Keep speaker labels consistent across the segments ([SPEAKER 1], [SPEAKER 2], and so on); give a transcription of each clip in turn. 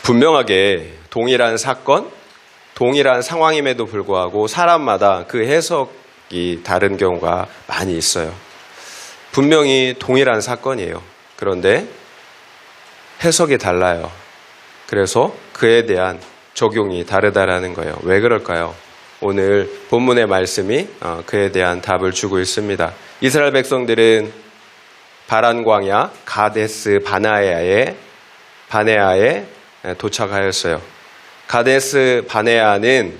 [SPEAKER 1] 분명하게 동일한 사건, 동일한 상황임에도 불구하고 사람마다 그 해석이 다른 경우가 많이 있어요. 분명히 동일한 사건이에요. 그런데 해석이 달라요. 그래서 그에 대한 적용이 다르다라는 거예요. 왜 그럴까요? 오늘 본문의 말씀이 그에 대한 답을 주고 있습니다. 이스라엘 백성들은 바란 광야 가데스 바네아에 도착하였어요. 가데스 바네아는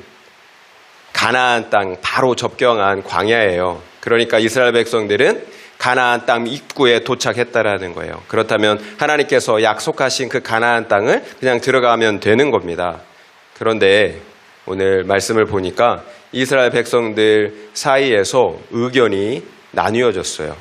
[SPEAKER 1] 가나안 땅 바로 접경한 광야예요. 그러니까 이스라엘 백성들은 가나안 땅 입구에 도착했다라는 거예요. 그렇다면 하나님께서 약속하신 그 가나안 땅을 그냥 들어가면 되는 겁니다. 그런데 오늘 말씀을 보니까 이스라엘 백성들 사이에서 의견이 나뉘어졌어요.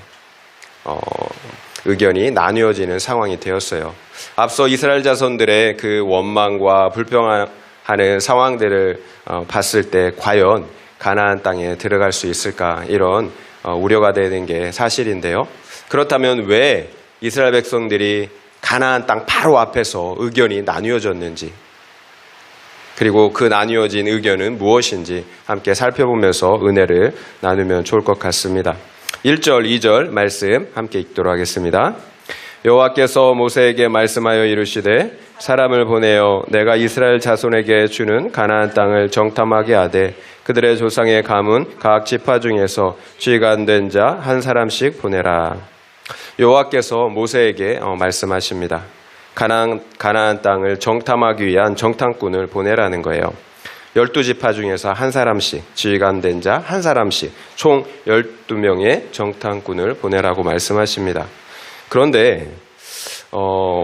[SPEAKER 1] 의견이 나뉘어지는 상황이 되었어요. 앞서 이스라엘 자손들의 그 원망과 불평하는 상황들을 봤을 때 과연 가나안 땅에 들어갈 수 있을까 이런 우려가 되는 게 사실인데요. 그렇다면 왜 이스라엘 백성들이 가나안 땅 바로 앞에서 의견이 나뉘어졌는지, 그리고 그 나뉘어진 의견은 무엇인지 함께 살펴보면서 은혜를 나누면 좋을 것 같습니다. 1절, 2절 말씀 함께 읽도록 하겠습니다. 여호와께서 모세에게 말씀하여 이르시되 사람을 보내어 내가 이스라엘 자손에게 주는 가나안 땅을 정탐하게 하되 그들의 조상의 가문 각 지파 중에서 지간된 자 한 사람씩 보내라. 여호와께서 모세에게 말씀하십니다. 가나안 땅을 정탐하기 위한 정탐꾼을 보내라는 거예요. 12지파 중에서 한 사람씩, 지휘관된 자 한 사람씩, 총 12명의 정탐꾼을 보내라고 말씀하십니다. 그런데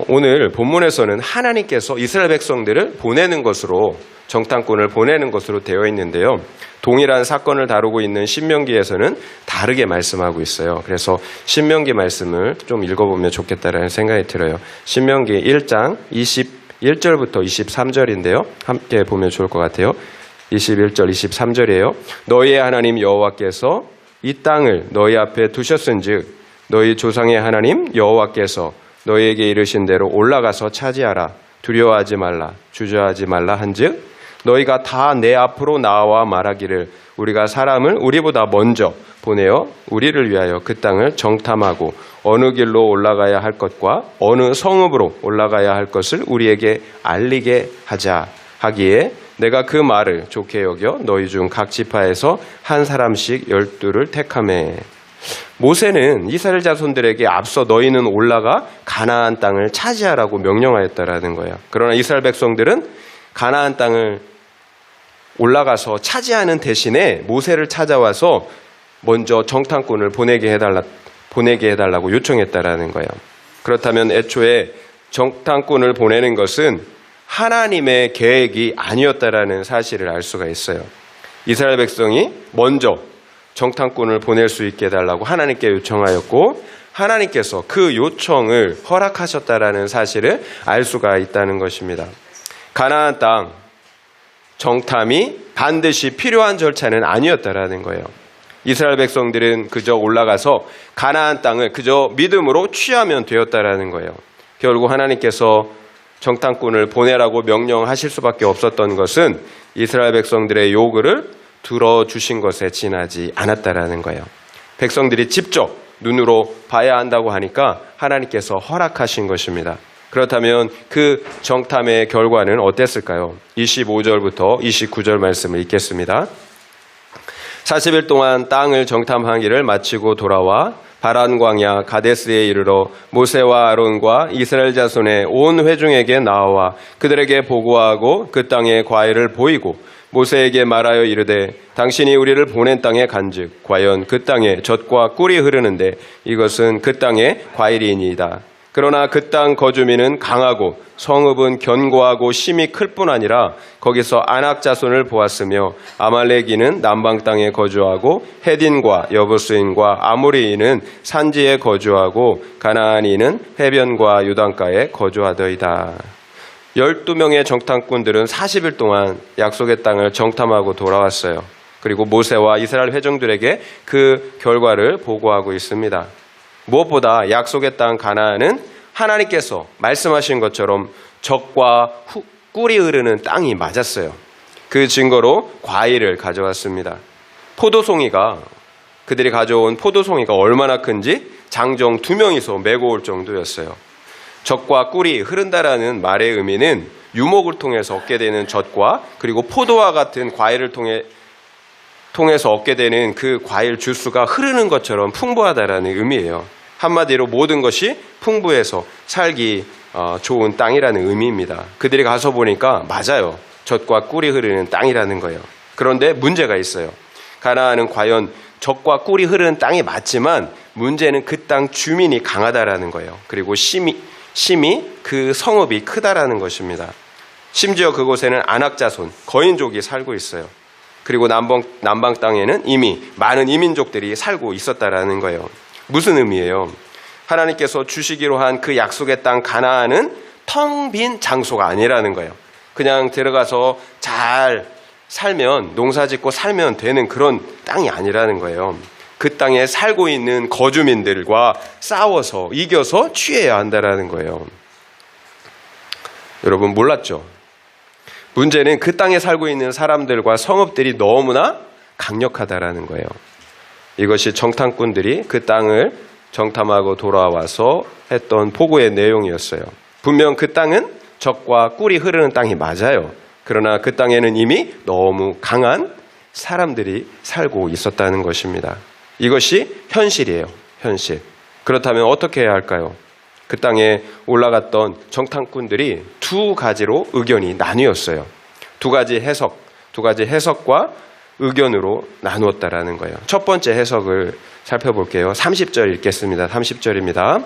[SPEAKER 1] 오늘 본문에서는 하나님께서 이스라엘 백성들을 보내는 것으로, 정탐꾼을 보내는 것으로 되어 있는데요. 동일한 사건을 다루고 있는 신명기에서는 다르게 말씀하고 있어요. 그래서 신명기 말씀을 좀 읽어보면 좋겠다라는 생각이 들어요. 신명기 1장 21절부터 23절인데요. 함께 보면 좋을 것 같아요. 21절, 23절이에요. 너희의 하나님 여호와께서 이 땅을 너희 앞에 두셨은즉 너희 조상의 하나님 여호와께서 너희에게 이르신 대로 올라가서 차지하라. 두려워하지 말라. 주저하지 말라 한즉 너희가 다 내 앞으로 나와 말하기를 우리가 사람을 우리보다 먼저 보내어 우리를 위하여 그 땅을 정탐하고 어느 길로 올라가야 할 것과 어느 성읍으로 올라가야 할 것을 우리에게 알리게 하자 하기에 내가 그 말을 좋게 여겨 너희 중 각 지파에서 한 사람씩 12를 택하매. 모세는 이스라엘 자손들에게 앞서 너희는 올라가 가나안 땅을 차지하라고 명령하였다라는 거예요. 그러나 이스라엘 백성들은 가나안 땅을 올라가서 차지하는 대신에 모세를 찾아와서 먼저 정탐꾼을 보내게 해달라고 요청했다라는 거예요. 그렇다면 애초에 정탐꾼을 보내는 것은 하나님의 계획이 아니었다라는 사실을 알 수가 있어요. 이스라엘 백성이 먼저 정탐꾼을 보낼 수 있게 해달라고 하나님께 요청하였고 하나님께서 그 요청을 허락하셨다라는 사실을 알 수가 있다는 것입니다. 가나안 땅 정탐이 반드시 필요한 절차는 아니었다라는 거예요. 이스라엘 백성들은 그저 올라가서 가나안 땅을 그저 믿음으로 취하면 되었다라는 거예요. 결국 하나님께서 정탐꾼을 보내라고 명령하실 수밖에 없었던 것은 이스라엘 백성들의 요구를 들어주신 것에 지나지 않았다라는 거예요. 백성들이 직접 눈으로 봐야 한다고 하니까 하나님께서 허락하신 것입니다. 그렇다면 그 정탐의 결과는 어땠을까요? 25절부터 29절 말씀을 읽겠습니다. 40일 동안 땅을 정탐하기를 마치고 돌아와 바란 광야 가데스에 이르러 모세와 아론과 이스라엘 자손의 온 회중에게 나와 그들에게 보고하고 그 땅의 과일을 보이고 모세에게 말하여 이르되 당신이 우리를 보낸 땅에 간즉 과연 그 땅에 젖과 꿀이 흐르는데 이것은 그 땅의 과일이니이다. 그러나 그 땅 거주민은 강하고 성읍은 견고하고 심이 클 뿐 아니라 거기서 아낙 자손을 보았으며 아말렉인은 남방 땅에 거주하고 헤딘과 여부스인과 아모리인은 산지에 거주하고 가나안인은 해변과 유단가에 거주하더이다. 12명의 정탐꾼들은 40일 동안 약속의 땅을 정탐하고 돌아왔어요. 그리고 모세와 이스라엘 회중들에게 그 결과를 보고하고 있습니다. 무엇보다 약속의 땅 가나안은 하나님께서 말씀하신 것처럼 적과 꿀이 흐르는 땅이 맞았어요. 그 증거로 과일을 가져왔습니다. 포도송이가, 그들이 가져온 포도송이가 얼마나 큰지 장정 2명이서 메고 올 정도였어요. 젖과 꿀이 흐른다라는 말의 의미는 유목을 통해서 얻게 되는 젖과 그리고 포도와 같은 과일을 통해서 얻게 되는 그 과일 주스가 흐르는 것처럼 풍부하다라는 의미예요. 한마디로 모든 것이 풍부해서 살기 좋은 땅이라는 의미입니다. 그들이 가서 보니까 맞아요. 젖과 꿀이 흐르는 땅이라는 거예요. 그런데 문제가 있어요. 가나안은 과연 젖과 꿀이 흐르는 땅이 맞지만 문제는 그 땅 주민이 강하다라는 거예요. 그리고 심히 그 성읍이 크다라는 것입니다. 심지어 그곳에는 안악자손, 거인족이 살고 있어요. 그리고 남방 땅에는 이미 많은 이민족들이 살고 있었다라는 거예요. 무슨 의미예요? 하나님께서 주시기로 한 그 약속의 땅 가나안은 텅 빈 장소가 아니라는 거예요. 그냥 들어가서 잘 살면, 농사짓고 살면 되는 그런 땅이 아니라는 거예요. 그 땅에 살고 있는 거주민들과 싸워서 이겨서 취해야 한다라는 거예요. 여러분 몰랐죠? 문제는 그 땅에 살고 있는 사람들과 성읍들이 너무나 강력하다라는 거예요. 이것이 정탐꾼들이 그 땅을 정탐하고 돌아와서 했던 보고의 내용이었어요. 분명 그 땅은 젖과 꿀이 흐르는 땅이 맞아요. 그러나 그 땅에는 이미 너무 강한 사람들이 살고 있었다는 것입니다. 이것이 현실이에요. 현실. 그렇다면 어떻게 해야 할까요? 그 땅에 올라갔던 정탐꾼들이 두 가지로 의견이 나뉘었어요. 두 가지 해석과 의견으로 나누었다라는 거예요. 첫 번째 해석을 살펴볼게요. 30절 읽겠습니다. 30절입니다.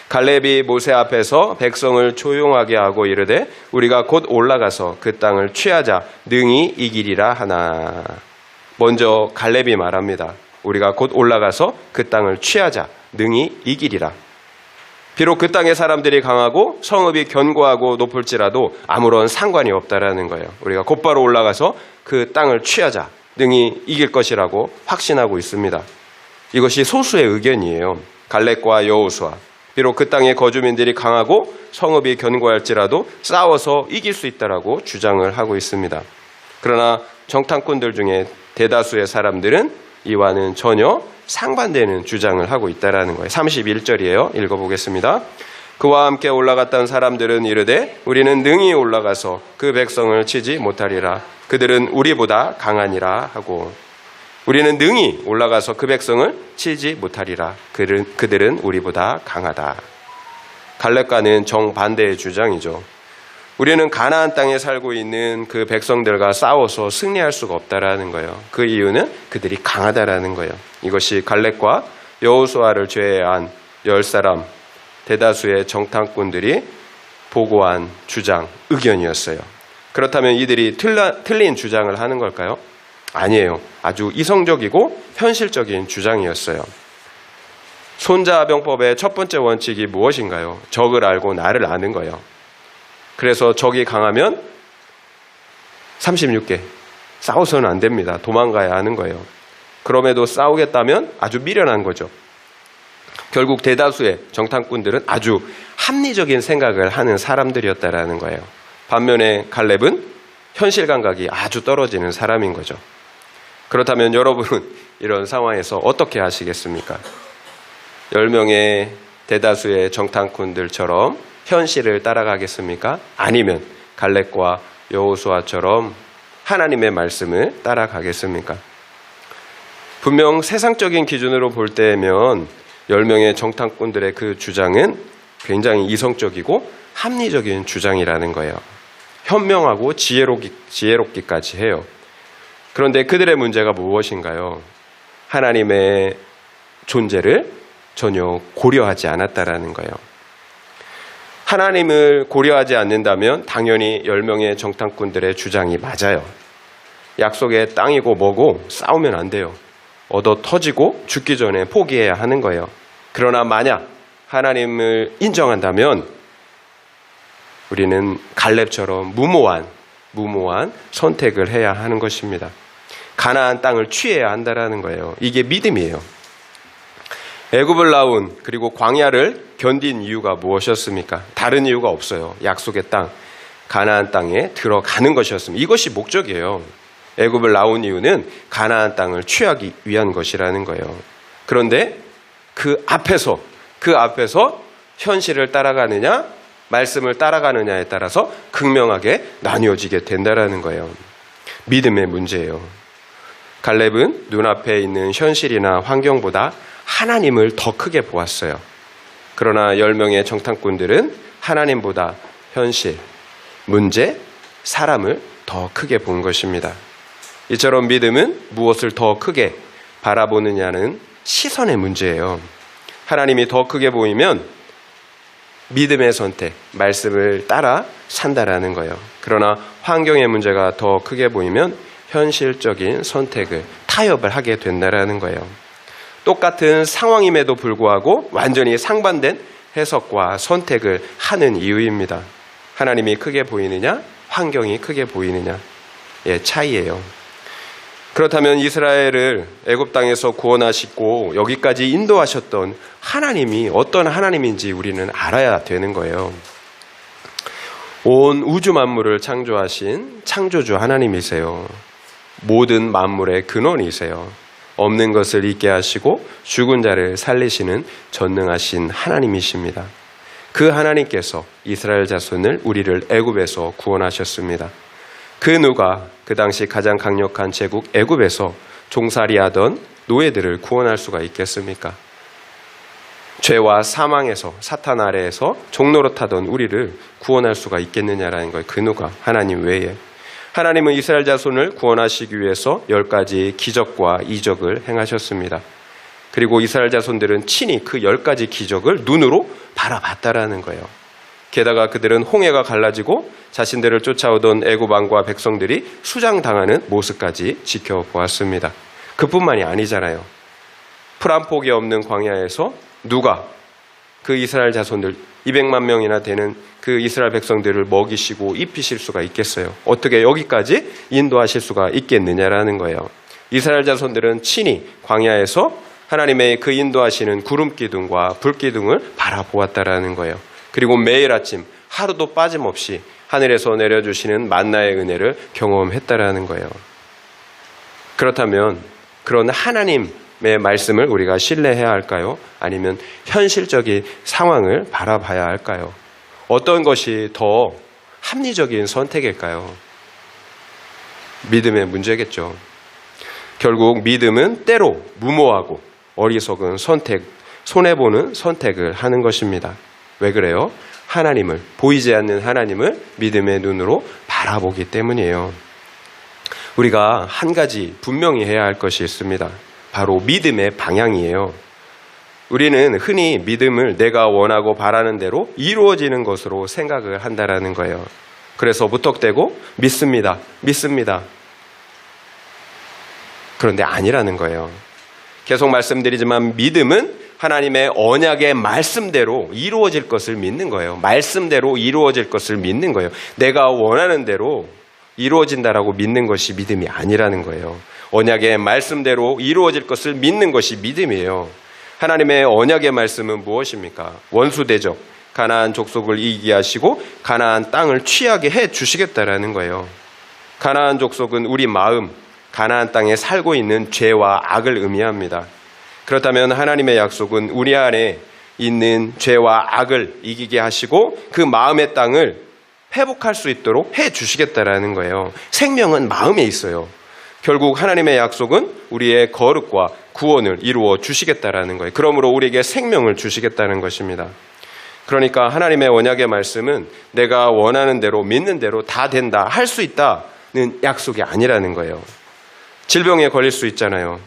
[SPEAKER 1] 갈렙이 모세 앞에서 백성을 조용하게 하고 이르되 우리가 곧 올라가서 그 땅을 취하자 능히 이기리라 하나. 먼저 갈렙이 말합니다. 우리가 곧 올라가서 그 땅을 취하자 능히 이기리라. 비록 그 땅의 사람들이 강하고 성읍이 견고하고 높을지라도 아무런 상관이 없다라는 거예요. 우리가 곧바로 올라가서 그 땅을 취하자 능히 이길 것이라고 확신하고 있습니다. 이것이 소수의 의견이에요. 갈렙과 여호수아. 비록 그 땅의 거주민들이 강하고 성읍이 견고할지라도 싸워서 이길 수 있다라고 주장을 하고 있습니다. 그러나 정탐꾼들 중에 대다수의 사람들은 이와는 전혀 상반되는 주장을 하고 있다라는 거예요. 31절이에요. 읽어보겠습니다. 그와 함께 올라갔던 사람들은 이르되 우리는 능히 올라가서 그 백성을 치지 못하리라. 그들은 우리보다 강하니라 하고. 우리는 능히 올라가서 그 백성을 치지 못하리라. 그들은 우리보다 강하다. 갈렙과는 정반대의 주장이죠. 우리는 가나안 땅에 살고 있는 그 백성들과 싸워서 승리할 수가 없다라는 거예요. 그 이유는 그들이 강하다라는 거예요. 이것이 갈렙과 여호수아를 제외한 10사람 대다수의 정탐꾼들이 보고한 주장, 의견이었어요. 그렇다면 이들이 틀린 주장을 하는 걸까요? 아니에요. 아주 이성적이고 현실적인 주장이었어요. 손자병법의 첫 번째 원칙이 무엇인가요? 적을 알고 나를 아는 거예요. 그래서 적이 강하면 36개 싸워서는 안 됩니다. 도망가야 하는 거예요. 그럼에도 싸우겠다면 아주 미련한 거죠. 결국 대다수의 정탐꾼들은 아주 합리적인 생각을 하는 사람들이었다라는 거예요. 반면에 갈렙은 현실 감각이 아주 떨어지는 사람인 거죠. 그렇다면 여러분은 이런 상황에서 어떻게 하시겠습니까? 10명의 대다수의 정탐꾼들처럼 현실을 따라가겠습니까? 아니면 갈렙과 여호수아처럼 하나님의 말씀을 따라가겠습니까? 분명 세상적인 기준으로 볼 때면 10명의 정탐꾼들의 그 주장은 굉장히 이성적이고 합리적인 주장이라는 거예요. 현명하고 지혜롭기까지 해요. 그런데 그들의 문제가 무엇인가요? 하나님의 존재를 전혀 고려하지 않았다라는 거예요. 하나님을 고려하지 않는다면 당연히 10명의 정탐꾼들의 주장이 맞아요. 약속의 땅이고 뭐고 싸우면 안 돼요. 얻어 터지고 죽기 전에 포기해야 하는 거예요. 그러나 만약 하나님을 인정한다면 우리는 갈렙처럼 무모한 선택을 해야 하는 것입니다. 가나안 땅을 취해야 한다는 거예요. 이게 믿음이에요. 애굽을 나온 그리고 광야를 견딘 이유가 무엇이었습니까? 다른 이유가 없어요. 약속의 땅. 가나안 땅에 들어가는 것이었습니다. 이것이 목적이에요. 애굽을 나온 이유는 가나안 땅을 취하기 위한 것이라는 거예요. 그런데 그 앞에서 현실을 따라가느냐 말씀을 따라가느냐에 따라서 극명하게 나뉘어지게 된다라는 거예요. 믿음의 문제예요. 갈렙은 눈앞에 있는 현실이나 환경보다 하나님을 더 크게 보았어요. 그러나 10명의 정탐꾼들은 하나님보다 현실, 문제, 사람을 더 크게 본 것입니다. 이처럼 믿음은 무엇을 더 크게 바라보느냐는 시선의 문제예요. 하나님이 더 크게 보이면 믿음의 선택, 말씀을 따라 산다라는 거예요. 그러나 환경의 문제가 더 크게 보이면 현실적인 선택을 타협을 하게 된다라는 거예요. 똑같은 상황임에도 불구하고 완전히 상반된 해석과 선택을 하는 이유입니다. 하나님이 크게 보이느냐, 환경이 크게 보이느냐의 차이예요. 그렇다면 이스라엘을 애굽 땅에서 구원하시고 여기까지 인도하셨던 하나님이 어떤 하나님인지 우리는 알아야 되는 거예요. 온 우주 만물을 창조하신 창조주 하나님이세요. 모든 만물의 근원이세요. 없는 것을 있게 하시고 죽은 자를 살리시는 전능하신 하나님이십니다. 그 하나님께서 이스라엘 자손을 우리를 애굽에서 구원하셨습니다. 그 누가 그 당시 가장 강력한 제국 애굽에서 종살이하던 노예들을 구원할 수가 있겠습니까? 죄와 사망에서 사탄 아래에서 종노릇하던 우리를 구원할 수가 있겠느냐라는 거예요. 그 누가 하나님 외에. 하나님은 이스라엘 자손을 구원하시기 위해서 10가지 기적과 이적을 행하셨습니다. 그리고 이스라엘 자손들은 친히 그 10가지 기적을 눈으로 바라봤다라는 거예요. 게다가 그들은 홍해가 갈라지고 자신들을 쫓아오던 애굽 왕과 백성들이 수장당하는 모습까지 지켜보았습니다. 그뿐만이 아니잖아요. 풀 한 폭이 없는 광야에서 누가 그 이스라엘 자손들 200만 명이나 되는 그 이스라엘 백성들을 먹이시고 입히실 수가 있겠어요? 어떻게 여기까지 인도하실 수가 있겠느냐라는 거예요. 이스라엘 자손들은 친히 광야에서 하나님의 그 인도하시는 구름 기둥과 불 기둥을 바라보았다라는 거예요. 그리고 매일 아침 하루도 빠짐없이 하늘에서 내려주시는 만나의 은혜를 경험했다라는 거예요. 그렇다면 그런 하나님의 말씀을 우리가 신뢰해야 할까요? 아니면 현실적인 상황을 바라봐야 할까요? 어떤 것이 더 합리적인 선택일까요? 믿음의 문제겠죠. 결국 믿음은 때로 무모하고 어리석은 선택, 손해보는 선택을 하는 것입니다. 왜 그래요? 하나님을, 보이지 않는 하나님을 믿음의 눈으로 바라보기 때문이에요. 우리가 한 가지 분명히 해야 할 것이 있습니다. 바로 믿음의 방향이에요. 우리는 흔히 믿음을 내가 원하고 바라는 대로 이루어지는 것으로 생각을 한다라는 거예요. 그래서 무턱대고 믿습니다. 그런데 아니라는 거예요. 계속 말씀드리지만 믿음은 하나님의 언약의 말씀대로 이루어질 것을 믿는 거예요. 말씀대로 이루어질 것을 믿는 거예요. 내가 원하는 대로 이루어진다라고 믿는 것이 믿음이 아니라는 거예요. 언약의 말씀대로 이루어질 것을 믿는 것이 믿음이에요. 하나님의 언약의 말씀은 무엇입니까? 원수 대적, 가나안 족속을 이기게 하시고 가나안 땅을 취하게 해 주시겠다라는 거예요. 가나안 족속은 우리 마음, 가나안 땅에 살고 있는 죄와 악을 의미합니다. 그렇다면 하나님의 약속은 우리 안에 있는 죄와 악을 이기게 하시고 그 마음의 땅을 회복할 수 있도록 해 주시겠다라는 거예요. 생명은 마음에 있어요. 결국 하나님의 약속은 우리의 거룩과 구원을 이루어 주시겠다라는 거예요. 그러므로 우리에게 생명을 주시겠다는 것입니다. 그러니까 하나님의 언약의 말씀은 내가 원하는 대로 믿는 대로 다 된다, 할 수 있다는 약속이 아니라는 거예요. 질병에 걸릴 수 있잖아요.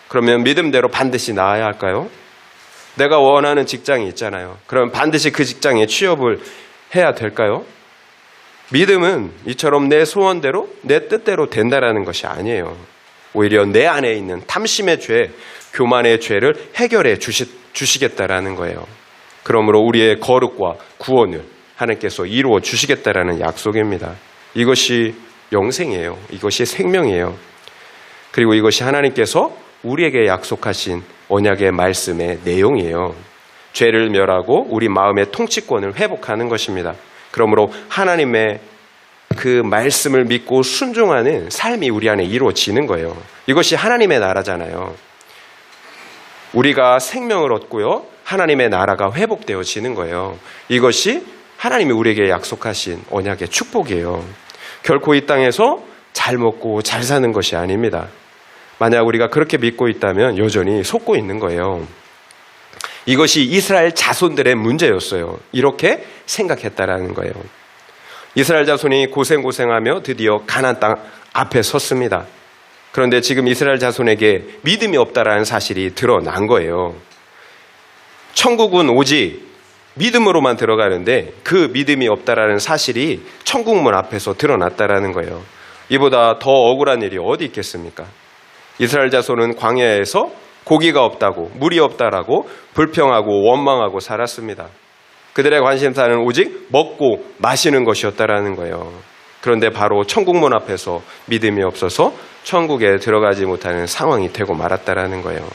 [SPEAKER 1] 그러면 믿음대로 반드시 나아야 할까요? 내가 원하는 직장이 있잖아요. 그럼 반드시 그 직장에 취업을 해야 될까요? 믿음은 이처럼 내 소원대로 내 뜻대로 된다라는 것이 아니에요. 오히려 내 안에 있는 탐심의 죄, 교만의 죄를 해결해 주시겠다라는 거예요. 그러므로 우리의 거룩과 구원을 하나님께서 이루어 주시겠다라는 약속입니다. 이것이 영생이에요. 이것이 생명이에요. 그리고 이것이 하나님께서 우리에게 약속하신 언약의 말씀의 내용이에요. 죄를 멸하고 우리 마음의 통치권을 회복하는 것입니다. 그러므로 하나님의 그 말씀을 믿고 순종하는 삶이 우리 안에 이루어지는 거예요. 이것이 하나님의 나라잖아요. 우리가 생명을 얻고요, 하나님의 나라가 회복되어지는 거예요. 이것이 하나님이 우리에게 약속하신 언약의 축복이에요. 결코 이 땅에서 잘 먹고 잘 사는 것이 아닙니다. 만약 우리가 그렇게 믿고 있다면 여전히 속고 있는 거예요. 이것이 이스라엘 자손들의 문제였어요. 이렇게 생각했다라는 거예요. 이스라엘 자손이 고생하며 드디어 가나안 땅 앞에 섰습니다. 그런데 지금 이스라엘 자손에게 믿음이 없다라는 사실이 드러난 거예요. 천국은 오직 믿음으로만 들어가는데 그 믿음이 없다라는 사실이 천국문 앞에서 드러났다라는 거예요. 이보다 더 억울한 일이 어디 있겠습니까? 이스라엘 자손은 광야에서 고기가 없다고, 물이 없다라고 불평하고 원망하고 살았습니다. 그들의 관심사는 오직 먹고 마시는 것이었다라는 거예요. 그런데 바로 천국문 앞에서 믿음이 없어서 천국에 들어가지 못하는 상황이 되고 말았다라는 거예요.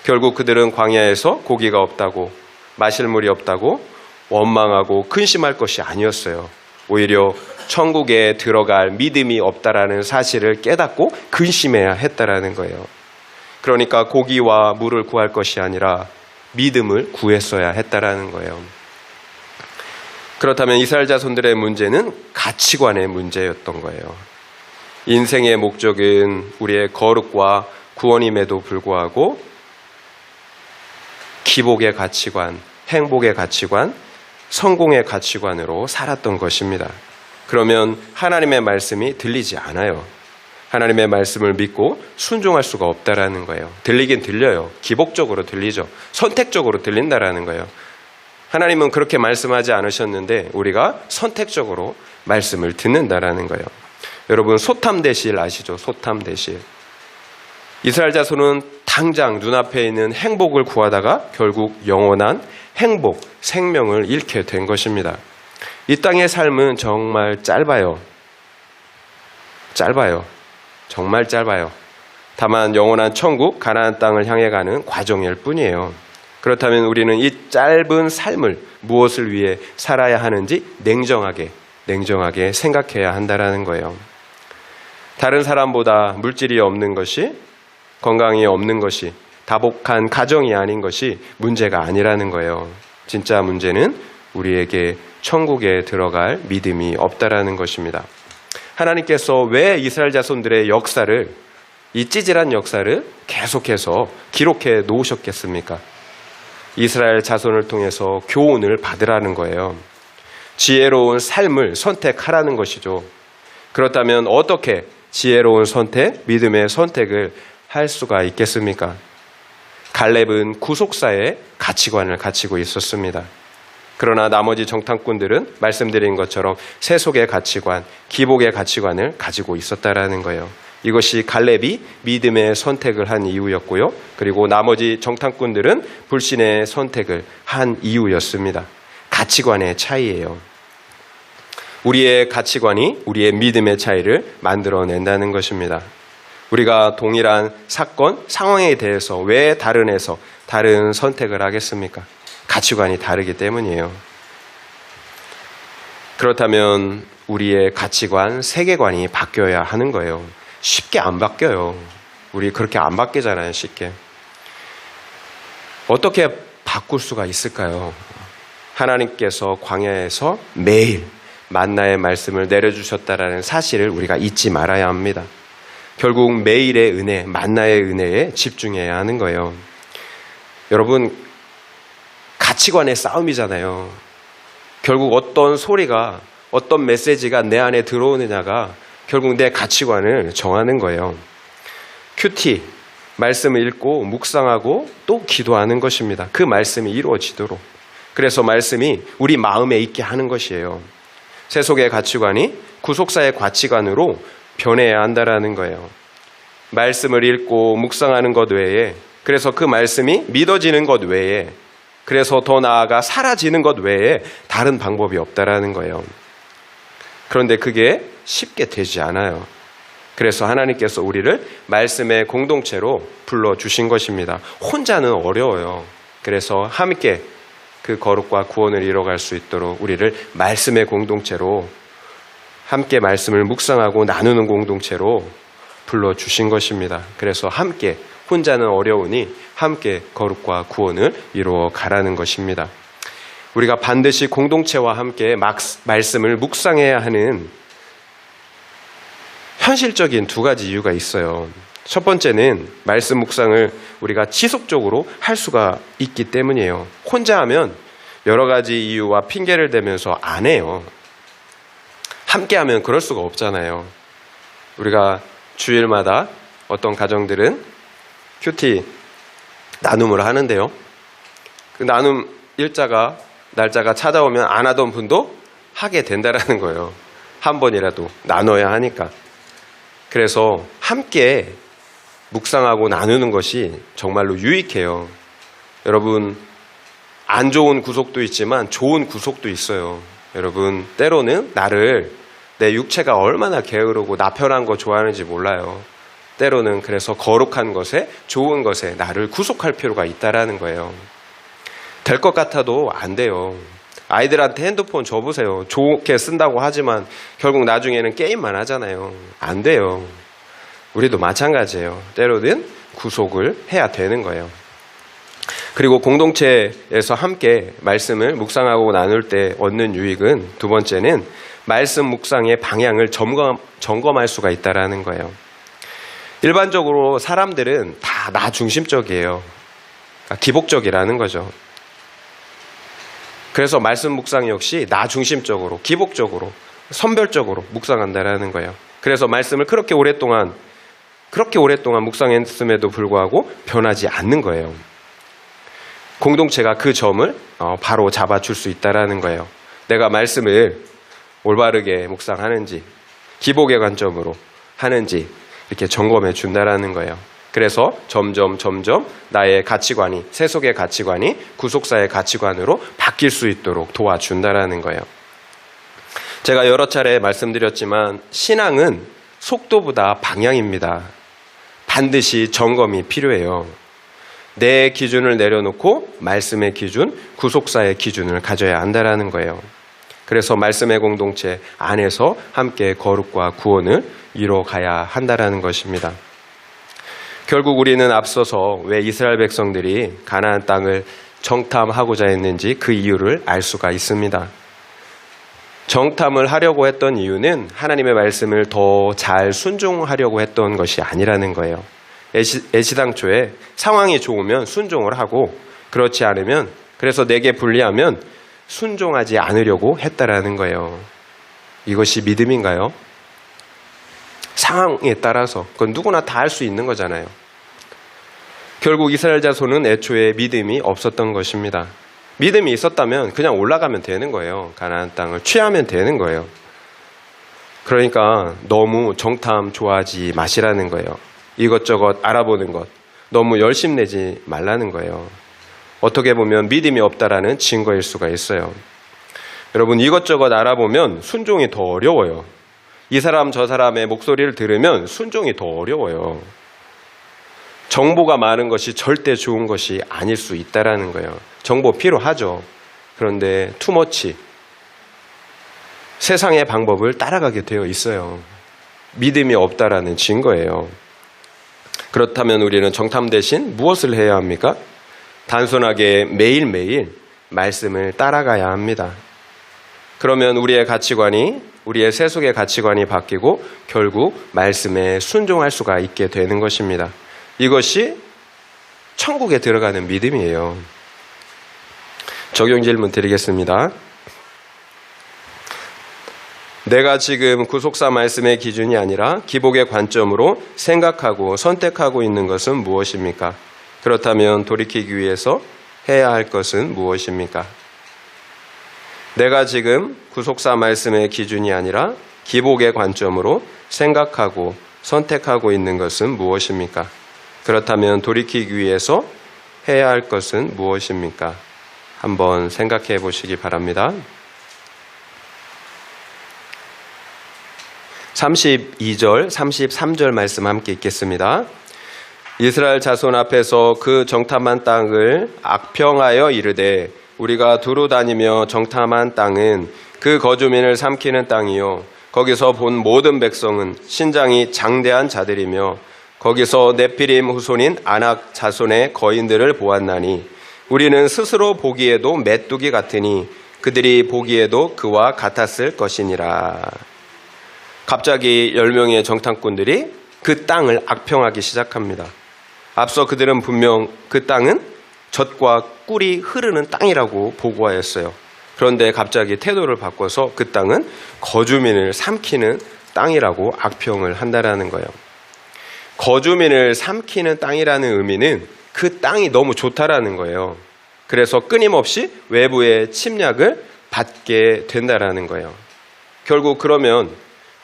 [SPEAKER 1] 결국 그들은 광야에서 고기가 없다고, 마실 물이 없다고 원망하고 근심할 것이 아니었어요. 오히려 천국에 들어갈 믿음이 없다라는 사실을 깨닫고 근심해야 했다라는 거예요. 그러니까 고기와 물을 구할 것이 아니라 믿음을 구했어야 했다라는 거예요. 그렇다면 이스라엘 자손들의 문제는 가치관의 문제였던 거예요. 인생의 목적은 우리의 거룩과 구원임에도 불구하고 기복의 가치관, 행복의 가치관, 성공의 가치관으로 살았던 것입니다. 그러면 하나님의 말씀이 들리지 않아요. 하나님의 말씀을 믿고 순종할 수가 없다라는 거예요. 들리긴 들려요. 기복적으로 들리죠. 선택적으로 들린다라는 거예요. 하나님은 그렇게 말씀하지 않으셨는데 우리가 선택적으로 말씀을 듣는다라는 거예요. 여러분, 소탐대실 아시죠? 소탐대실. 이스라엘 자손은 당장 눈앞에 있는 행복을 구하다가 결국 영원한 행복, 생명을 잃게 된 것입니다. 이 땅의 삶은 정말 짧아요. 정말 짧아요. 다만 영원한 천국, 가나안 땅을 향해 가는 과정일 뿐이에요. 그렇다면 우리는 이 짧은 삶을 무엇을 위해 살아야 하는지 냉정하게 생각해야 한다는 거예요. 다른 사람보다 물질이 없는 것이, 건강이 없는 것이, 다복한 가정이 아닌 것이 문제가 아니라는 거예요. 진짜 문제는 우리에게 천국에 들어갈 믿음이 없다라는 것입니다. 하나님께서 왜 이스라엘 자손들의 역사를, 이 찌질한 역사를 계속해서 기록해 놓으셨겠습니까? 이스라엘 자손을 통해서 교훈을 받으라는 거예요. 지혜로운 삶을 선택하라는 것이죠. 그렇다면 어떻게 지혜로운 선택, 믿음의 선택을 할 수가 있겠습니까? 갈렙은 구속사의 가치관을 가지고 있었습니다. 그러나 나머지 정탐꾼들은 말씀드린 것처럼 세속의 가치관, 기복의 가치관을 가지고 있었다라는 거예요. 이것이 갈렙이 믿음의 선택을 한 이유였고요. 그리고 나머지 정탐꾼들은 불신의 선택을 한 이유였습니다. 가치관의 차이예요. 우리의 가치관이 우리의 믿음의 차이를 만들어낸다는 것입니다. 우리가 동일한 사건, 상황에 대해서 왜 다른 선택을 하겠습니까? 가치관이 다르기 때문이에요. 그렇다면 우리의 가치관, 세계관이 바뀌어야 하는 거예요. 쉽게 안 바뀌어요. 우리 그렇게 안 바뀌잖아요, 쉽게. 어떻게 바꿀 수가 있을까요? 하나님께서 광야에서 매일 만나의 말씀을 내려주셨다라는 사실을 우리가 잊지 말아야 합니다. 결국 매일의 은혜, 만나의 은혜에 집중해야 하는 거예요. 여러분, 가치관의 싸움이잖아요. 결국 어떤 소리가, 어떤 메시지가 내 안에 들어오느냐가 결국 내 가치관을 정하는 거예요. 큐티, 말씀을 읽고 묵상하고 또 기도하는 것입니다. 그 말씀이 이루어지도록. 그래서 말씀이 우리 마음에 있게 하는 것이에요. 세속의 가치관이 구속사의 가치관으로 변해야 한다라는 거예요. 말씀을 읽고 묵상하는 것 외에, 그래서 그 말씀이 믿어지는 것 외에, 그래서 더 나아가 사라지는 것 외에 다른 방법이 없다라는 거예요. 그런데 그게 쉽게 되지 않아요. 그래서 하나님께서 우리를 말씀의 공동체로 불러주신 것입니다. 혼자는 어려워요. 그래서 함께 그 거룩과 구원을 이뤄갈 수 있도록 우리를 말씀의 공동체로 함께 말씀을 묵상하고 나누는 공동체로 불러주신 것입니다. 그래서 함께, 혼자는 어려우니 함께 거룩과 구원을 이루어 가라는 것입니다. 우리가 반드시 공동체와 함께 말씀을 묵상해야 하는 현실적인 두 가지 이유가 있어요. 첫 번째는 말씀 묵상을 우리가 지속적으로 할 수가 있기 때문이에요. 혼자 하면 여러 가지 이유와 핑계를 대면서 안 해요. 함께 하면 그럴 수가 없잖아요. 우리가 주일마다 어떤 가정들은 큐티 나눔을 하는데요. 그 나눔 날짜가 찾아오면 안 하던 분도 하게 된다라는 거예요. 한 번이라도 나눠야 하니까. 그래서 함께 묵상하고 나누는 것이 정말로 유익해요. 여러분, 안 좋은 구속도 있지만 좋은 구속도 있어요. 여러분, 때로는 내 육체가 얼마나 게으르고 나편한 거 좋아하는지 몰라요. 때로는 그래서 거룩한 것에, 좋은 것에 나를 구속할 필요가 있다라는 거예요. 될 것 같아도 안 돼요. 아이들한테 핸드폰 줘보세요. 좋게 쓴다고 하지만 결국 나중에는 게임만 하잖아요. 안 돼요. 우리도 마찬가지예요. 때로는 구속을 해야 되는 거예요. 그리고 공동체에서 함께 말씀을 묵상하고 나눌 때 얻는 유익은, 두 번째는 말씀 묵상의 방향을 점검할 수가 있다는 거예요. 일반적으로 사람들은 다 나 중심적이에요. 기복적이라는 거죠. 그래서 말씀 묵상 역시 나 중심적으로, 기복적으로, 선별적으로 묵상한다라는 거예요. 그래서 말씀을 그렇게 오랫동안 묵상했음에도 불구하고 변하지 않는 거예요. 공동체가 그 점을 바로 잡아줄 수 있다라는 거예요. 내가 말씀을 올바르게 묵상하는지, 기복의 관점으로 하는지 이렇게 점검해 준다라는 거예요. 그래서 점점 나의 가치관이, 세속의 가치관이 구속사의 가치관으로 바뀔 수 있도록 도와준다라는 거예요. 제가 여러 차례 말씀드렸지만 신앙은 속도보다 방향입니다. 반드시 점검이 필요해요. 내 기준을 내려놓고 말씀의 기준, 구속사의 기준을 가져야 한다라는 거예요. 그래서 말씀의 공동체 안에서 함께 거룩과 구원을 이뤄가야 한다라는 것입니다. 결국 우리는 앞서서 왜 이스라엘 백성들이 가나안 땅을 정탐하고자 했는지 그 이유를 알 수가 있습니다. 정탐을 하려고 했던 이유는 하나님의 말씀을 더 잘 순종하려고 했던 것이 아니라는 거예요. 애시당초에 상황이 좋으면 순종을 하고, 그렇지 않으면, 그래서 내게 불리하면 순종하지 않으려고 했다라는 거예요. 이것이 믿음인가요? 상황에 따라서 그건 누구나 다 할 수 있는 거잖아요. 결국 이스라엘 자손은 애초에 믿음이 없었던 것입니다. 믿음이 있었다면 그냥 올라가면 되는 거예요. 가나안 땅을 취하면 되는 거예요. 그러니까 너무 정탐 좋아하지 마시라는 거예요. 이것저것 알아보는 것 너무 열심내지 말라는 거예요. 어떻게 보면 믿음이 없다라는 증거일 수가 있어요. 여러분, 이것저것 알아보면 순종이 더 어려워요. 이 사람 저 사람의 목소리를 들으면 순종이 더 어려워요. 정보가 많은 것이 절대 좋은 것이 아닐 수 있다라는 거예요. 정보 필요하죠. 그런데 투머치, 세상의 방법을 따라가게 되어 있어요. 믿음이 없다라는 증거예요. 그렇다면 우리는 정탐 대신 무엇을 해야 합니까? 단순하게 매일매일 말씀을 따라가야 합니다. 그러면 우리의 가치관이, 우리의 세속의 가치관이 바뀌고 결국 말씀에 순종할 수가 있게 되는 것입니다. 이것이 천국에 들어가는 믿음이에요. 적용 질문 드리겠습니다. 내가 지금 구속사 말씀의 기준이 아니라 기복의 관점으로 생각하고 선택하고 있는 것은 무엇입니까? 그렇다면 돌이키기 위해서 해야 할 것은 무엇입니까? 내가 지금 구속사 말씀의 기준이 아니라 기복의 관점으로 생각하고 선택하고 있는 것은 무엇입니까? 그렇다면 돌이키기 위해서 해야 할 것은 무엇입니까? 한번 생각해 보시기 바랍니다. 32절, 33절 말씀 함께 읽겠습니다. 이스라엘 자손 앞에서 그 정탐한 땅을 악평하여 이르되 우리가 두루 다니며 정탐한 땅은 그 거주민을 삼키는 땅이요 거기서 본 모든 백성은 신장이 장대한 자들이며 거기서 네피림 후손인 아낙 자손의 거인들을 보았나니 우리는 스스로 보기에도 메뚜기 같으니 그들이 보기에도 그와 같았을 것이니라. 갑자기 10명의 정탐꾼들이 그 땅을 악평하기 시작합니다. 앞서 그들은 분명 그 땅은 젖과 꿀이 흐르는 땅이라고 보고하였어요. 그런데 갑자기 태도를 바꿔서 그 땅은 거주민을 삼키는 땅이라고 악평을 한다라는 거예요. 거주민을 삼키는 땅이라는 의미는 그 땅이 너무 좋다라는 거예요. 그래서 끊임없이 외부의 침략을 받게 된다라는 거예요. 결국 그러면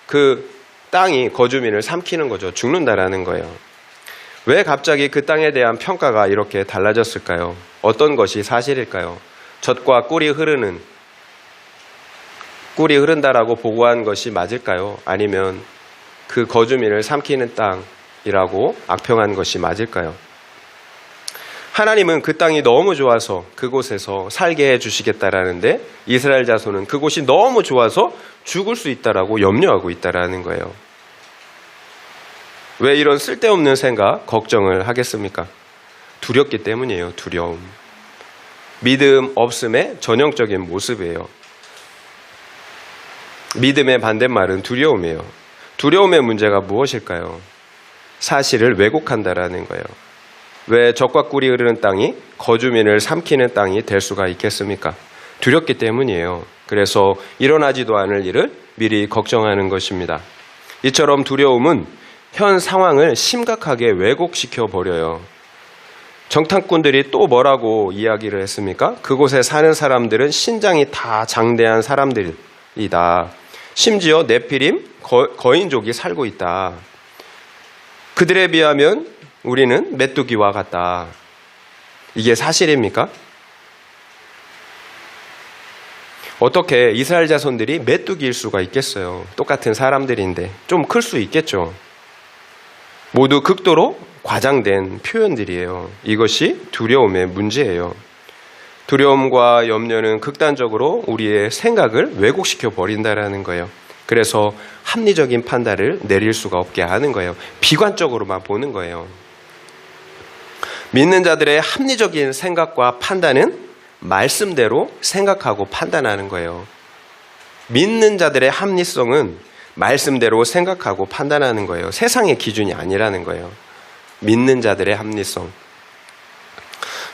[SPEAKER 1] 그 땅이 거주민을 삼키는 거죠. 죽는다라는 거예요. 왜 갑자기 그 땅에 대한 평가가 이렇게 달라졌을까요? 어떤 것이 사실일까요? 젖과 꿀이 흐른다라고 보고한 것이 맞을까요? 아니면 그 거주민을 삼키는 땅이라고 악평한 것이 맞을까요? 하나님은 그 땅이 너무 좋아서 그곳에서 살게 해주시겠다라는데 이스라엘 자손은 그곳이 너무 좋아서 죽을 수 있다라고 염려하고 있다라는 거예요. 왜 이런 쓸데없는 생각, 걱정을 하겠습니까? 두렵기 때문이에요. 두려움. 믿음 없음의 전형적인 모습이에요. 믿음의 반대말은 두려움이에요. 두려움의 문제가 무엇일까요? 사실을 왜곡한다라는 거예요. 왜 젖과 꿀이 흐르는 땅이 거주민을 삼키는 땅이 될 수가 있겠습니까? 두렵기 때문이에요. 그래서 일어나지도 않을 일을 미리 걱정하는 것입니다. 이처럼 두려움은 현 상황을 심각하게 왜곡시켜 버려요. 정탐꾼들이 또 뭐라고 이야기를 했습니까? 그곳에 사는 사람들은 신장이 다 장대한 사람들이다. 심지어 네피림 거인족이 살고 있다. 그들에 비하면 우리는 메뚜기와 같다. 이게 사실입니까? 어떻게 이스라엘 자손들이 메뚜기일 수가 있겠어요? 똑같은 사람들인데 좀 클 수 있겠죠. 모두 극도로 과장된 표현들이에요. 이것이 두려움의 문제예요. 두려움과 염려는 극단적으로 우리의 생각을 왜곡시켜 버린다라는 거예요. 그래서 합리적인 판단을 내릴 수가 없게 하는 거예요. 비관적으로만 보는 거예요. 믿는 자들의 합리적인 생각과 판단은 말씀대로 생각하고 판단하는 거예요. 믿는 자들의 합리성은 말씀대로 생각하고 판단하는 거예요. 세상의 기준이 아니라는 거예요. 믿는 자들의 합리성.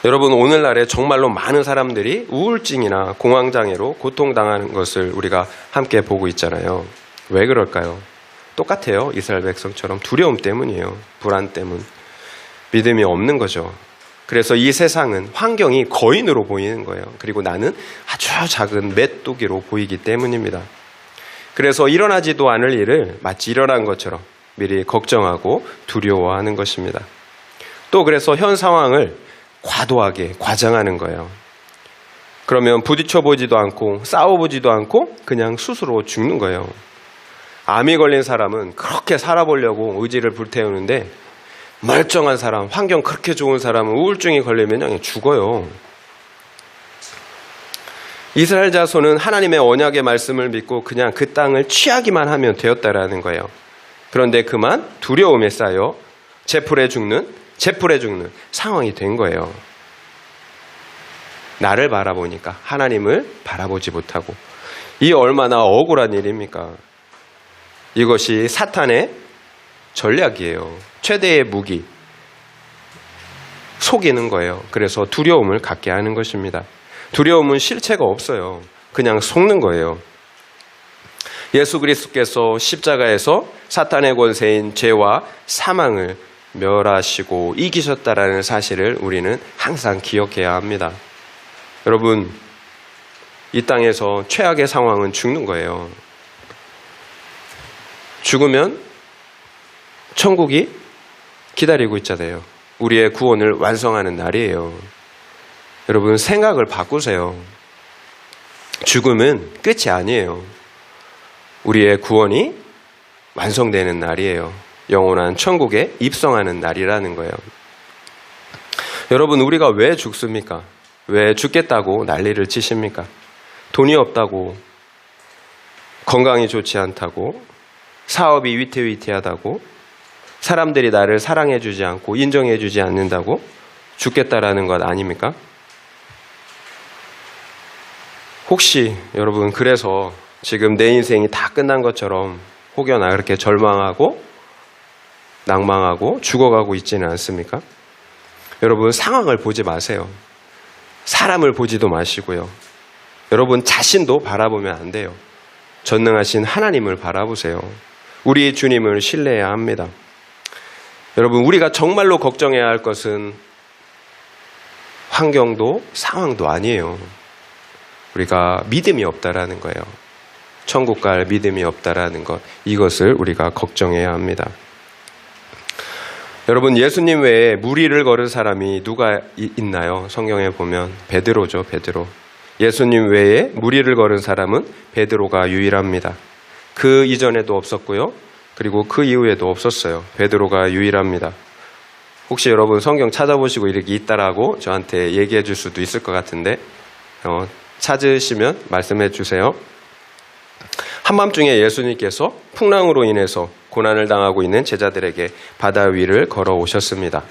[SPEAKER 1] 여러분, 오늘날에 정말로 많은 사람들이 우울증이나 공황장애로 고통당하는 것을 우리가 함께 보고 있잖아요. 왜 그럴까요? 똑같아요. 이스라엘 백성처럼 두려움 때문이에요. 불안 때문. 믿음이 없는 거죠. 그래서 이 세상은 환경이 거인으로 보이는 거예요. 그리고 나는 아주 작은 메뚜기로 보이기 때문입니다. 그래서 일어나지도 않을 일을 마치 일어난 것처럼 미리 걱정하고 두려워하는 것입니다. 또 그래서 현 상황을 과도하게 과장하는 거예요. 그러면 부딪혀보지도 않고 싸워보지도 않고 그냥 스스로 죽는 거예요. 암이 걸린 사람은 그렇게 살아보려고 의지를 불태우는데 멀쩡한 사람, 환경 그렇게 좋은 사람은 우울증이 걸리면 그냥 죽어요. 이스라엘 자손은 하나님의 언약의 말씀을 믿고 그냥 그 땅을 취하기만 하면 되었다라는 거예요. 그런데 그만 두려움에 쌓여 재풀에 죽는 상황이 된 거예요. 나를 바라보니까 하나님을 바라보지 못하고. 이 얼마나 억울한 일입니까? 이것이 사탄의 전략이에요. 최대의 무기. 속이는 거예요. 그래서 두려움을 갖게 하는 것입니다. 두려움은 실체가 없어요. 그냥 속는 거예요. 예수 그리스도께서 십자가에서 사탄의 권세인 죄와 사망을 멸하시고 이기셨다라는 사실을 우리는 항상 기억해야 합니다. 여러분, 이 땅에서 최악의 상황은 죽는 거예요. 죽으면 천국이 기다리고 있잖아요. 우리의 구원을 완성하는 날이에요. 여러분, 생각을 바꾸세요. 죽음은 끝이 아니에요. 우리의 구원이 완성되는 날이에요. 영원한 천국에 입성하는 날이라는 거예요. 여러분, 우리가 왜 죽습니까? 왜 죽겠다고 난리를 치십니까? 돈이 없다고, 건강이 좋지 않다고, 사업이 위태위태하다고, 사람들이 나를 사랑해주지 않고 인정해주지 않는다고 죽겠다라는 것 아닙니까? 혹시 여러분 그래서 지금 내 인생이 다 끝난 것처럼 혹여나 그렇게 절망하고 낭망하고 죽어가고 있지는 않습니까? 여러분 상황을 보지 마세요. 사람을 보지도 마시고요. 여러분 자신도 바라보면 안 돼요. 전능하신 하나님을 바라보세요. 우리 주님을 신뢰해야 합니다. 여러분 우리가 정말로 걱정해야 할 것은 환경도 상황도 아니에요. 우리가 믿음이 없다라는 거예요. 천국 갈 믿음이 없다라는 것, 이것을 우리가 걱정해야 합니다. 여러분 예수님 외에 무리를 걸은 사람이 누가 있나요? 성경에 보면 베드로죠. 베드로. 예수님 외에 무리를 걸은 사람은 베드로가 유일합니다. 그 이전에도 없었고요. 그리고 그 이후에도 없었어요. 베드로가 유일합니다. 혹시 여러분 성경 찾아보시고 이렇게 있다라고 저한테 얘기해 줄 수도 있을 것 같은데 찾으시면 말씀해 주세요. 한밤중에 예수님께서 풍랑으로 인해서 고난을 당하고 있는 제자들에게 바다 위를 걸어오셨습니다.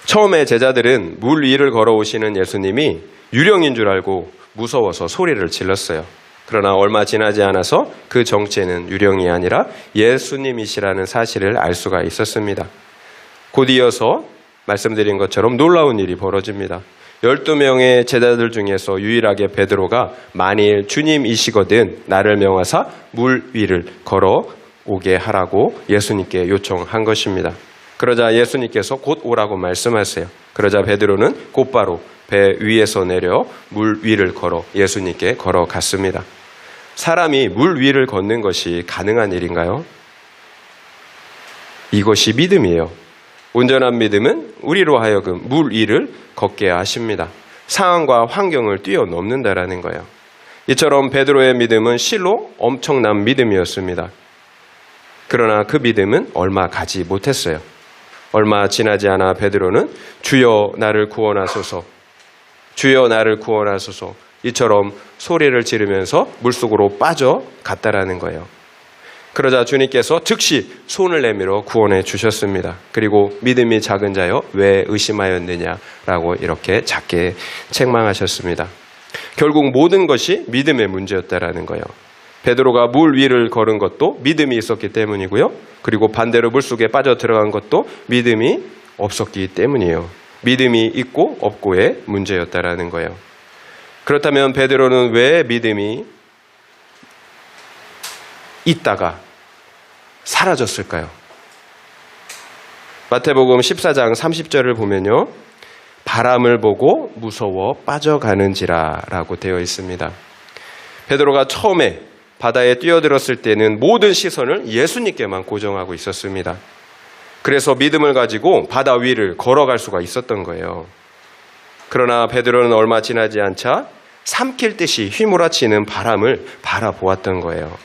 [SPEAKER 1] 처음에 제자들은 물 위를 걸어오시는 예수님이 유령인 줄 알고 무서워서 소리를 질렀어요. 그러나 얼마 지나지 않아서 그 정체는 유령이 아니라 예수님이시라는 사실을 알 수가 있었습니다. 곧 이어서 말씀드린 것처럼 놀라운 일이 벌어집니다. 12명의 제자들 중에서 유일하게 베드로가 만일 주님이시거든 나를 명하사 물 위를 걸어오게 하라고 예수님께 요청한 것입니다. 그러자 예수님께서 곧 오라고 말씀하세요. 그러자 베드로는 곧바로 배 위에서 내려 물 위를 걸어 예수님께 걸어갔습니다. 사람이 물 위를 걷는 것이 가능한 일인가요? 이것이 믿음이에요. 온전한 믿음은 우리로 하여금 물 위를 걷게 하십니다. 상황과 환경을 뛰어넘는다라는 거예요. 이처럼 베드로의 믿음은 실로 엄청난 믿음이었습니다. 그러나 그 믿음은 얼마 가지 못했어요. 얼마 지나지 않아 베드로는 주여 나를 구원하소서, 주여 나를 구원하소서 이처럼 소리를 지르면서 물속으로 빠져갔다라는 거예요. 그러자 주님께서 즉시 손을 내밀어 구원해 주셨습니다. 그리고 믿음이 작은 자여 왜 의심하였느냐라고 이렇게 작게 책망하셨습니다. 결국 모든 것이 믿음의 문제였다라는 거예요. 베드로가 물 위를 걸은 것도 믿음이 있었기 때문이고요. 그리고 반대로 물속에 빠져 들어간 것도 믿음이 없었기 때문이에요. 믿음이 있고 없고의 문제였다라는 거예요. 그렇다면 베드로는 왜 믿음이 있다가 사라졌을까요? 마태복음 14장 30절을 보면요. 바람을 보고 무서워 빠져가는지라 라고 되어 있습니다. 베드로가 처음에 바다에 뛰어들었을 때는 모든 시선을 예수님께만 고정하고 있었습니다. 그래서 믿음을 가지고 바다 위를 걸어갈 수가 있었던 거예요. 그러나 베드로는 얼마 지나지 않자 삼킬 듯이 휘몰아치는 바람을 바라보았던 거예요.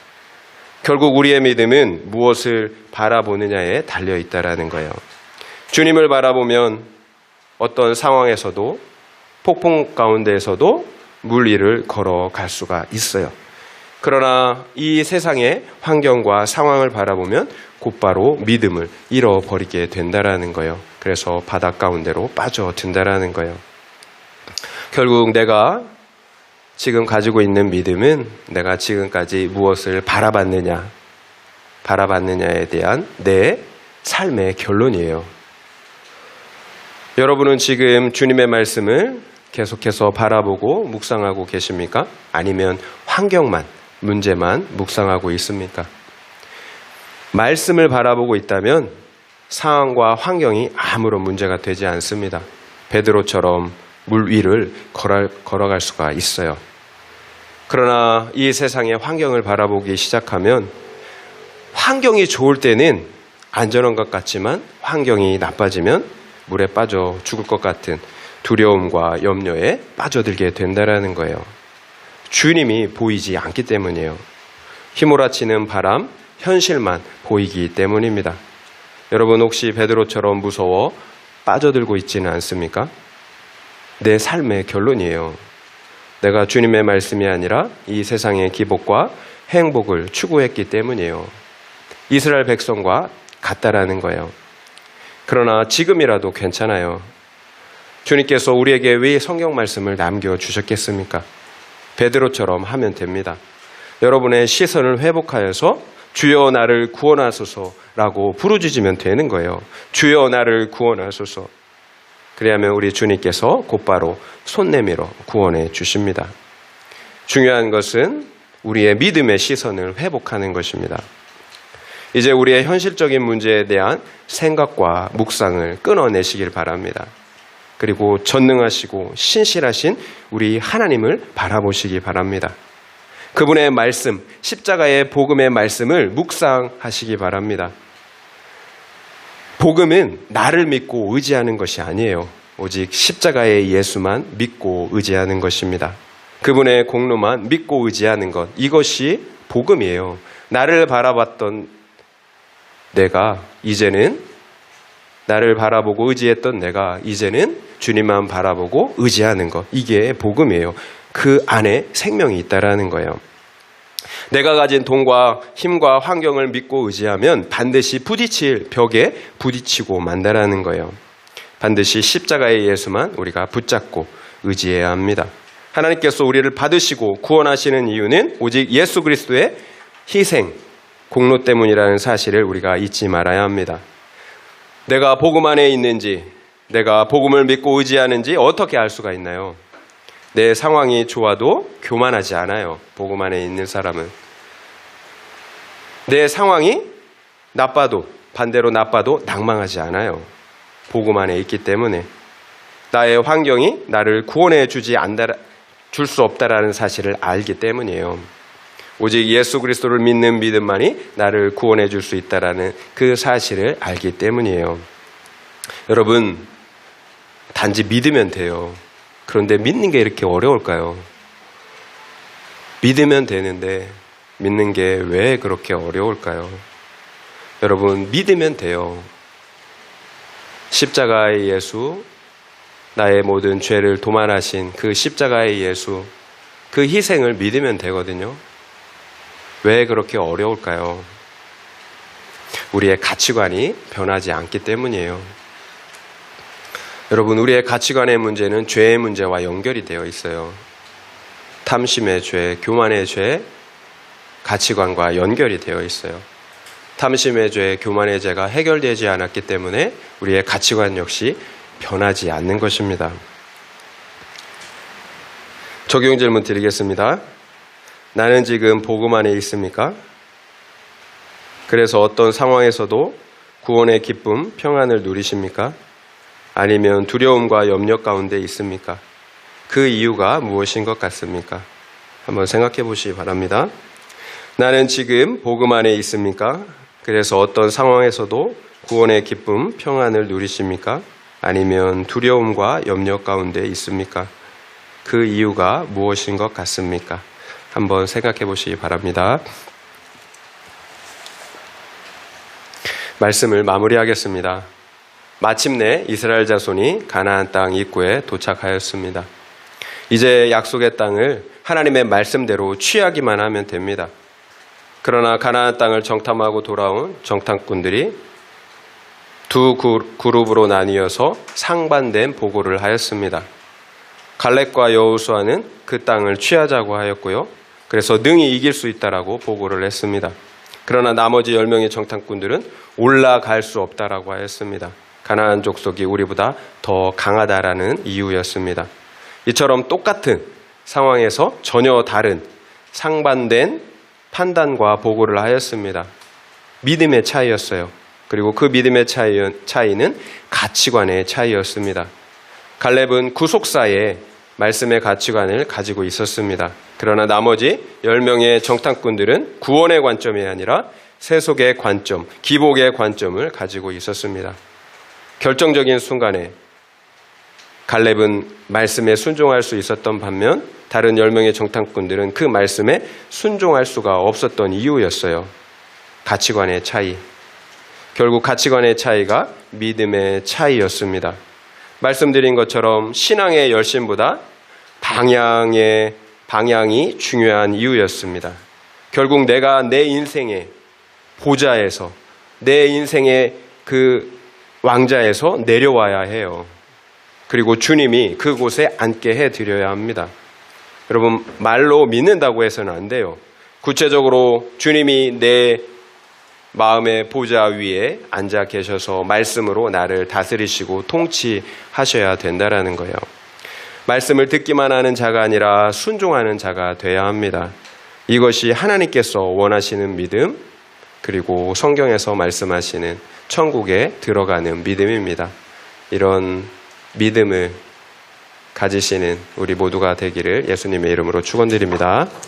[SPEAKER 1] 결국 우리의 믿음은 무엇을 바라보느냐에 달려있다라는 거예요. 주님을 바라보면 어떤 상황에서도 폭풍 가운데에서도 물 위를 걸어갈 수가 있어요. 그러나 이 세상의 환경과 상황을 바라보면 곧바로 믿음을 잃어버리게 된다라는 거예요. 그래서 바닷 가운데로 빠져든다라는 거예요. 결국 내가 지금 가지고 있는 믿음은 내가 지금까지 무엇을 바라봤느냐에 대한 내 삶의 결론이에요. 여러분은 지금 주님의 말씀을 계속해서 바라보고 묵상하고 계십니까? 아니면 환경만, 문제만 묵상하고 있습니까? 말씀을 바라보고 있다면 상황과 환경이 아무런 문제가 되지 않습니다. 베드로처럼 물 위를 걸어갈 수가 있어요. 그러나 이 세상의 환경을 바라보기 시작하면 환경이 좋을 때는 안전한 것 같지만 환경이 나빠지면 물에 빠져 죽을 것 같은 두려움과 염려에 빠져들게 된다라는 거예요. 주님이 보이지 않기 때문이에요. 휘몰아치는 바람, 현실만 보이기 때문입니다. 여러분 혹시 베드로처럼 무서워 빠져들고 있지는 않습니까? 내 삶의 결론이에요. 내가 주님의 말씀이 아니라 이 세상의 기복과 행복을 추구했기 때문이에요. 이스라엘 백성과 같다라는 거예요. 그러나 지금이라도 괜찮아요. 주님께서 우리에게 왜 성경 말씀을 남겨주셨겠습니까? 베드로처럼 하면 됩니다. 여러분의 시선을 회복하여서 주여 나를 구원하소서라고 부르짖으면 되는 거예요. 주여 나를 구원하소서. 그래야만 우리 주님께서 곧바로 손 내밀어 구원해 주십니다. 중요한 것은 우리의 믿음의 시선을 회복하는 것입니다. 이제 우리의 현실적인 문제에 대한 생각과 묵상을 끊어내시길 바랍니다. 그리고 전능하시고 신실하신 우리 하나님을 바라보시기 바랍니다. 그분의 말씀, 십자가의 복음의 말씀을 묵상하시기 바랍니다. 복음은 나를 믿고 의지하는 것이 아니에요. 오직 십자가의 예수만 믿고 의지하는 것입니다. 그분의 공로만 믿고 의지하는 것, 이것이 복음이에요. 나를 바라봤던 내가 이제는, 나를 바라보고 의지했던 내가 이제는 주님만 바라보고 의지하는 것, 이게 복음이에요. 그 안에 생명이 있다라는 거예요. 내가 가진 돈과 힘과 환경을 믿고 의지하면 반드시 부딪힐 벽에 부딪히고 만다라는 거예요. 반드시 십자가의 예수만 우리가 붙잡고 의지해야 합니다. 하나님께서 우리를 받으시고 구원하시는 이유는 오직 예수 그리스도의 희생, 공로 때문이라는 사실을 우리가 잊지 말아야 합니다. 내가 복음 안에 있는지, 내가 복음을 믿고 의지하는지 어떻게 알 수가 있나요? 내 상황이 좋아도 교만하지 않아요. 복음 안에 있는 사람은. 내 상황이 나빠도, 반대로 나빠도 낭망하지 않아요. 복음 안에 있기 때문에. 나의 환경이 나를 구원해 줄 수 없다라는 사실을 알기 때문이에요. 오직 예수 그리스도를 믿는 믿음만이 나를 구원해 줄 수 있다라는 그 사실을 알기 때문이에요. 여러분, 단지 믿으면 돼요. 그런데 믿는 게 이렇게 어려울까요? 믿으면 되는데 믿는 게 왜 그렇게 어려울까요? 여러분, 믿으면 돼요. 십자가의 예수, 나의 모든 죄를 도말하신 그 십자가의 예수, 그 희생을 믿으면 되거든요. 왜 그렇게 어려울까요? 우리의 가치관이 변하지 않기 때문이에요. 여러분, 우리의 가치관의 문제는 죄의 문제와 연결이 되어 있어요. 탐심의 죄, 교만의 죄, 가치관과 연결이 되어 있어요. 탐심의 죄, 교만의 죄가 해결되지 않았기 때문에 우리의 가치관 역시 변하지 않는 것입니다. 적용 질문 드리겠습니다. 나는 지금 복음 안에 있습니까? 그래서 어떤 상황에서도 구원의 기쁨, 평안을 누리십니까? 아니면 두려움과 염려 가운데 있습니까? 그 이유가 무엇인 것 같습니까? 한번 생각해 보시기 바랍니다. 나는 지금 복음 안에 있습니까? 그래서 어떤 상황에서도 구원의 기쁨, 평안을 누리십니까? 아니면 두려움과 염려 가운데 있습니까? 그 이유가 무엇인 것 같습니까? 한번 생각해 보시기 바랍니다. 말씀을 마무리하겠습니다. 마침내 이스라엘 자손이 가나안 땅 입구에 도착하였습니다. 이제 약속의 땅을 하나님의 말씀대로 취하기만 하면 됩니다. 그러나 가나안 땅을 정탐하고 돌아온 정탐꾼들이 두 그룹으로 나뉘어서 상반된 보고를 하였습니다. 갈렙과 여호수아는 그 땅을 취하자고 하였고요. 그래서 능히 이길 수 있다라고 보고를 했습니다. 그러나 나머지 10명의 정탐꾼들은 올라갈 수 없다라고 하였습니다. 가나안 족속이 우리보다 더 강하다라는 이유였습니다. 이처럼 똑같은 상황에서 전혀 다른 상반된 판단과 보고를 하였습니다. 믿음의 차이였어요. 그리고 그 믿음의 차이는 가치관의 차이였습니다. 갈렙은 구속사의 말씀의 가치관을 가지고 있었습니다. 그러나 나머지 10명의 정탐꾼들은 구원의 관점이 아니라 세속의 관점, 기복의 관점을 가지고 있었습니다. 결정적인 순간에 갈렙은 말씀에 순종할 수 있었던 반면 다른 10명의 정탐꾼들은 그 말씀에 순종할 수가 없었던 이유였어요. 가치관의 차이. 결국 가치관의 차이가 믿음의 차이였습니다. 말씀드린 것처럼 신앙의 열심보다 방향이 중요한 이유였습니다. 결국 내가 내 인생의 보좌에서, 내 인생의 그 왕자에서 내려와야 해요. 그리고 주님이 그곳에 앉게 해드려야 합니다. 여러분, 말로 믿는다고 해서는 안 돼요. 구체적으로 주님이 내 마음의 보좌 위에 앉아 계셔서 말씀으로 나를 다스리시고 통치하셔야 된다라는 거예요. 말씀을 듣기만 하는 자가 아니라 순종하는 자가 돼야 합니다. 이것이 하나님께서 원하시는 믿음, 그리고 성경에서 말씀하시는 천국에 들어가는 믿음입니다. 이런 믿음을 가지시는 우리 모두가 되기를 예수님의 이름으로 축원드립니다.